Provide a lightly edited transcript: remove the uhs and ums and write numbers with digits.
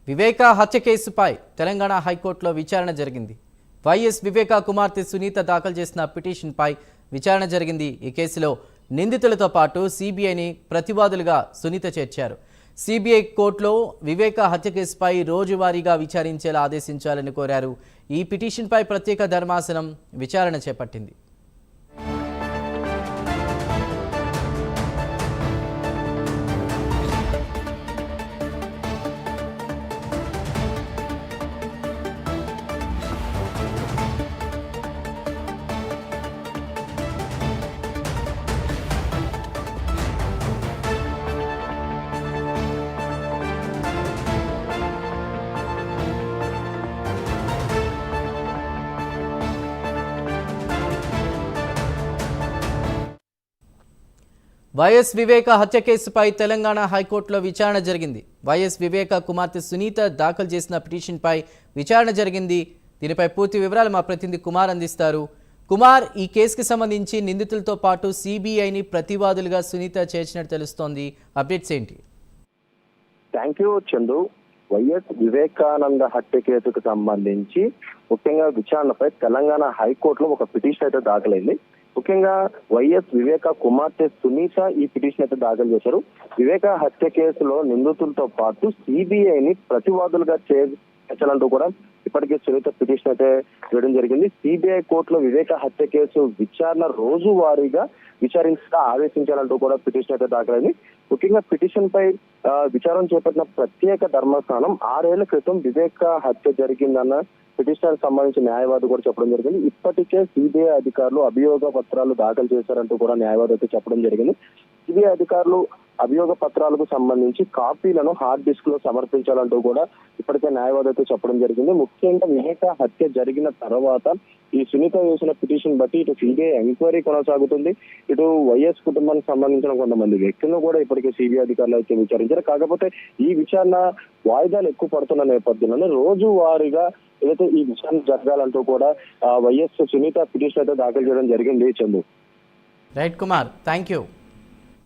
వివేక హత్య కేసుపై తెలంగాణ హైకోర్టులో విచారణ జరిగింది. వైఎస్ వివేక కుమార్తె సునీత దాఖలు చేసిన పిటిషన్పై విచారణ జరిగింది. ఈ కేసులో నిందితులతో పాటు సిబిఐని ప్రతివాదులుగా సునీత చేర్చారు. సిబిఐ కోర్టులో వివేక హత్య కేసుపై రోజువారీగా విచారించేలా ఆదేశించాలని కోరారు. ఈ పిటిషన్పై ప్రత్యేక ధర్మాసనం విచారణ చేపట్టింది. వైఎస్ వివేక హత్య కేసుపై తెలంగాణ హైకోర్టులో విచారణ జరిగింది. వైఎస్ వివేక కుమార్తె సునీత దాఖలు చేసిన పిటిషన్పై విచారణ జరిగింది. దీనిపై పూర్తి వివరాలు మా ప్రతినిధి కుమార్ అందిస్తారు. కుమార్, ఈ కేసుకి సంబంధించి నిందితులతో పాటు సిబిఐని ప్రతివాదులుగా సునీత చేర్చినట్టు తెలుస్తోంది. అప్డేట్స్ ఏంటి? Thank you Chandu. YS Vivekananda హత్య కేసుకు సంబంధించి ముఖ్యంగా విచారణపై తెలంగాణ హైకోర్టులో ఒక పిటిషన్ అయితే దాఖలైంది. ముఖ్యంగా వైఎస్ వివేక కుమార్తె సునీత ఈ పిటిషన్ అయితే దాఖలు చేశారు. వివేక హత్య కేసులో నిందితులతో పాటు సిబిఐని ప్రతివాదులుగా చేర్చాలంటూ కూడా ఇప్పటికే సునీత పిటిషన్ అయితే వేయడం జరిగింది. సిబిఐ కోర్టులో వివేక హత్య కేసు విచారణ రోజువారీగా విచారించగా ఆదేశించాలంటూ కూడా పిటిషన్ అయితే దాఖలైంది. ముఖ్యంగా పిటిషన్ పై విచారణ చేపట్టిన ప్రత్యేక ధర్మాసనం 6 ఏళ్ల క్రితం వివేక హత్య జరిగిందన్న పిటిషన్ సంబంధించి న్యాయవాది కూడా చెప్పడం జరిగింది. ఇప్పటికే సిబిఐ అధికారులు అభియోగ పత్రాలు దాఖలు చేశారంటూ కూడా న్యాయవాది అయితే చెప్పడం జరిగింది. సిబిఐ అధికారులు అభియోగ పత్రాలకు సంబంధించి కాపీలను హార్డ్ డిస్క్ లో సమర్పించాలంటూ కూడా ఇప్పటికే న్యాయవాది అయితే చెప్పడం జరిగింది. ముఖ్యంగా వివేక హత్య జరిగిన తర్వాత ఈ సునీత వేసిన పిటిషన్ బట్టి ఇటు సిబిఐ ఎంక్వైరీ కొనసాగుతుంది. ఇటు వైఎస్ కుటుంబానికి సంబంధించిన కొంతమంది వ్యక్తులను కూడా ఇప్పటికే సిబిఐ అధికారులు అయితే విచారించారు. కాకపోతే ఈ విచారణ వాయిదాలు ఎక్కువ పడుతున్న నేపథ్యంలోనే రోజువారీగా ఏదైతే ఈ విచారణ జరగాలంటూ కూడా వైఎస్ సునీత పిటిషన్ అయితే దాఖలు చేయడం జరిగింది. Chandu. Right Kumar, thank you.